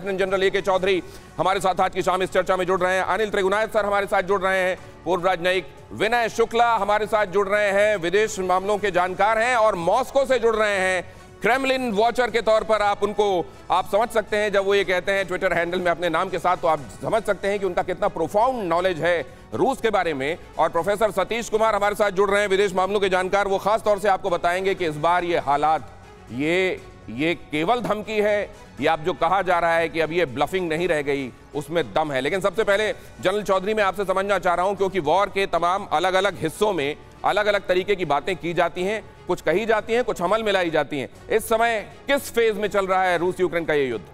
Lieutenant general A K. Chaudhary हमारे साथ आज की शाम इस चर्चा में जुड़ रहे हैं। अनिल त्रिगुनायत सर हमारे साथ जुड़ रहे हैं। पूर्व राजनयिक विनय शुक्ला हमारे साथ जुड़ रहे हैं, विदेश मामलों के जानकार हैं और मॉस्को से जुड़ रहे हैं। क्रेमलिन वॉचर के तौर पर आप समझ सकते हैं जब वो ये कहते हैं ट्विटर हैंडल में अपने नाम के साथ, तो आप समझ सकते हैं कि उनका कितना प्रोफाउंड नॉलेज है रूस के बारे में। और प्रोफेसर सतीश कुमार हमारे साथ जुड़ रहे हैं, विदेश मामलों के जानकार। वो खास तौर से आपको बताएंगे कि इस बार ये हालात ये केवल धमकी है या अब जो कहा जा रहा है कि अब ये ब्लफिंग नहीं रह गई, उसमें दम है। लेकिन सबसे पहले जनरल चौधरी मैं आपसे समझना चाह रहा हूं, क्योंकि वॉर के तमाम अलग अलग हिस्सों में अलग अलग तरीके की बातें की जाती हैं, कुछ कही जाती हैं, कुछ अमल में लाई जाती हैं। इस समय किस फेज में चल रहा है रूस यूक्रेन का ये युद्ध?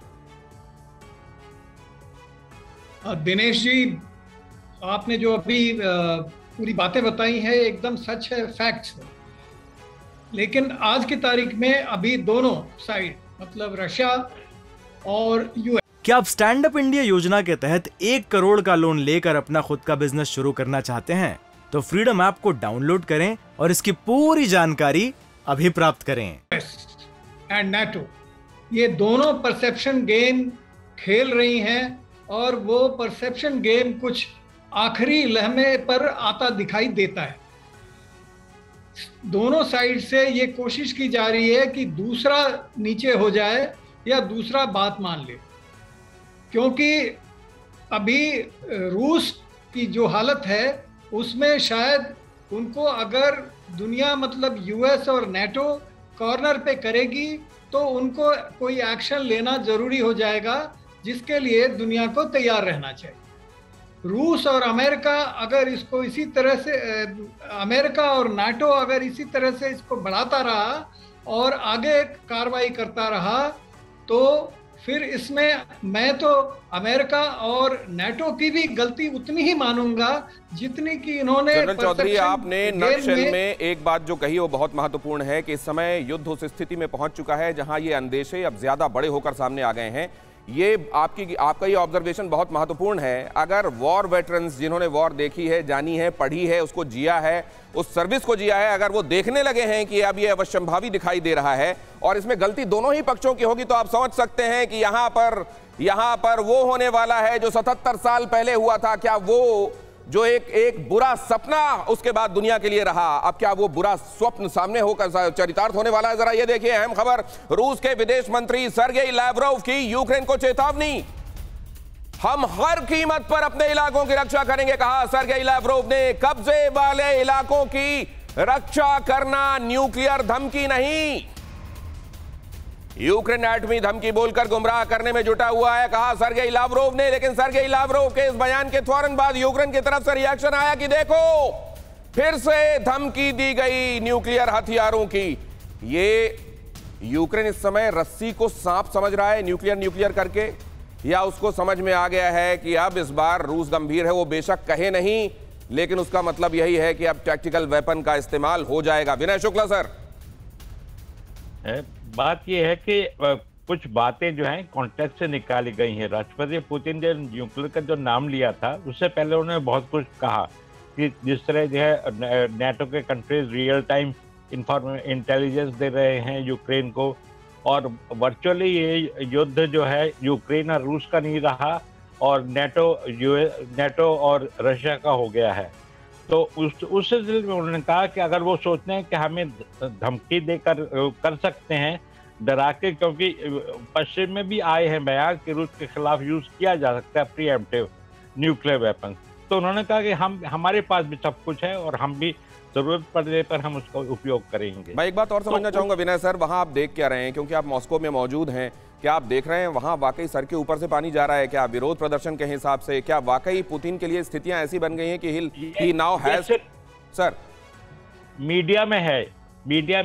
दिनेश जी, आपने जो अभी पूरी बातें बताई हैं एकदम सच है, फैक्ट्स है। लेकिन आज की तारीख में अभी दोनों साइड मतलब रशिया और यूएस। क्या आप स्टैंड अप इंडिया योजना के तहत 1 करोड़ का लोन लेकर अपना खुद का बिजनेस शुरू करना चाहते हैं? तो फ्रीडम ऐप को डाउनलोड करें और इसकी पूरी जानकारी अभी प्राप्त करें। एंड नाटो ये दोनों परसेप्शन गेम खेल रही हैं और वो परसेप्शन गेम कुछ आखिरी लम्हे पर आता दिखाई देता है। दोनों साइड से ये कोशिश की जा रही है कि दूसरा नीचे हो जाए या दूसरा बात मान ले, क्योंकि अभी रूस की जो हालत है उसमें शायद उनको अगर दुनिया मतलब यूएस और नाटो कॉर्नर पे करेगी तो उनको कोई एक्शन लेना जरूरी हो जाएगा, जिसके लिए दुनिया को तैयार रहना चाहिए। रूस और अमेरिका अगर इसको इसी तरह से अमेरिका और नाटो अगर इसी तरह से इसको बढ़ाता रहा और आगे कार्रवाई करता रहा तो फिर इसमें मैं तो अमेरिका और नाटो की भी गलती उतनी ही मानूंगा जितनी कि इन्होंने। जनरल चौधरी, आपने नटशेल में एक बात जो कही वो बहुत महत्वपूर्ण है कि इस समय युद्ध उस स्थिति में पहुंच चुका है जहां ये अंदेशे अब ज्यादा बड़े होकर सामने आ गए हैं। ये आपका ये ऑब्जर्वेशन बहुत महत्वपूर्ण है। अगर वॉर वेटरन्स जिन्होंने वॉर देखी है, जानी है, पढ़ी है, उसको जिया है, उस सर्विस को जिया है, अगर वो देखने लगे हैं कि अब ये अवश्यंभावी दिखाई दे रहा है और इसमें गलती दोनों ही पक्षों की होगी, तो आप समझ सकते हैं कि यहाँ पर वो होने वाला है जो 77 साल पहले हुआ था। क्या वो जो एक बुरा सपना उसके बाद दुनिया के लिए रहा, अब क्या वो बुरा स्वप्न सामने होकर चरितार्थ होने वाला है? जरा ये देखिए अहम खबर, रूस के विदेश मंत्री सर्गेई लैवरोव की यूक्रेन को चेतावनी। हम हर कीमत पर अपने इलाकों की रक्षा करेंगे, कहा सर्गेई लैवरोव ने। कब्जे वाले इलाकों की रक्षा करना, न्यूक्लियर धमकी नहीं। यूक्रेन एटमी धमकी बोलकर गुमराह करने में जुटा हुआ है, कहा सर्गेई लावरोव ने। लेकिन सर्गेई लावरोव के इस बयान के फौरन बाद यूक्रेन की तरफ से रिएक्शन आया कि देखो फिर से धमकी दी गई न्यूक्लियर हथियारों की। ये यूक्रेन इस समय रस्सी को सांप समझ रहा है न्यूक्लियर करके, या उसको समझ में आ गया है कि अब इस बार रूस गंभीर है? वो बेशक कहे नहीं, लेकिन उसका मतलब यही है कि अब टैक्टिकल वेपन का इस्तेमाल हो जाएगा। विनय शुक्ला सर, बात यह है कि कुछ बातें जो हैं कॉन्टेक्स्ट से निकाली गई हैं। राष्ट्रपति पुतिन ने न्यूक्लियर का जो नाम लिया था उससे पहले उन्होंने बहुत कुछ कहा कि जिस तरह जो है नाटो के कंट्रीज रियल टाइम इंटेलिजेंस दे रहे हैं यूक्रेन को, और वर्चुअली ये युद्ध जो है यूक्रेन और रूस का नहीं रहा और नाटो और रशिया का हो गया है। तो उस सिलसिले में उन्होंने कहा कि अगर वो सोचते हैं कि हमें धमकी देकर कर सकते हैं, डरा के, क्योंकि पश्चिम में भी आए हैं बयान कि रूस के खिलाफ यूज किया जा सकता है प्रीएम्प्टिव न्यूक्लियर वेपन, तो उन्होंने कहा कि हमारे पास भी सब कुछ है और हम भी जरूरत पड़ने पर हम उसका उपयोग करेंगे। मैं एक बात और समझना चाहूंगा विनय सर, वहां आप देख क्या रहे हैं, क्योंकि आप मॉस्को में मौजूद हैं, क्या आप देख रहे हैं वहां वाकई सर के ऊपर से पानी जा रहा है? क्या विरोध प्रदर्शन के हिसाब से क्या वाकई पुतिन के लिए स्थितियां ऐसी बन गई हैं कि ही नाउ हैज? सर मीडिया में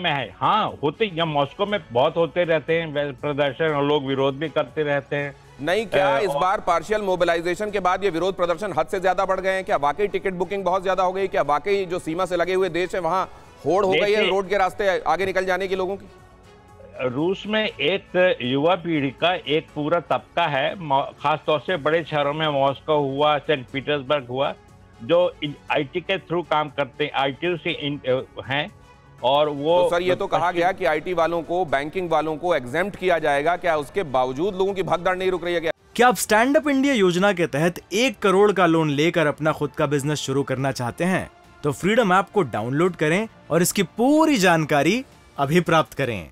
है, हाँ होते या मॉस्को में बहुत होते रहते हैं प्रदर्शन और लोग विरोध भी करते रहते हैं। नहीं, क्या इस बार पार्शियल मोबिलाइजेशन के बाद ये विरोध प्रदर्शन हद से ज्यादा बढ़ गए हैं? क्या वाकई टिकट बुकिंग बहुत ज्यादा हो गई? क्या वाकई जो सीमा से लगे हुए देश है वहां होड़ हो गई है रोड के रास्ते आगे निकल जाने की लोगों की? रूस में एक युवा पीढ़ी का एक पूरा तबका है, खासतौर से बड़े शहरों में मॉस्को हुआ, सेंट पीटर्सबर्ग हुआ, जो आईटी के थ्रू काम करते हैं, आईटी से हैं और वो तो सर ये तो कहा गया कि आईटी वालों को, बैंकिंग वालों को एग्जेम्प्ट किया जाएगा, क्या उसके बावजूद लोगों की भगदड़ नहीं रुक रही है क्या? क्या आप स्टैंड अप इंडिया योजना के तहत 1 करोड़ का लोन लेकर अपना खुद का बिजनेस शुरू करना चाहते हैं? तो फ्रीडम ऐप को डाउनलोड करें और इसकी पूरी जानकारी अभी प्राप्त करें।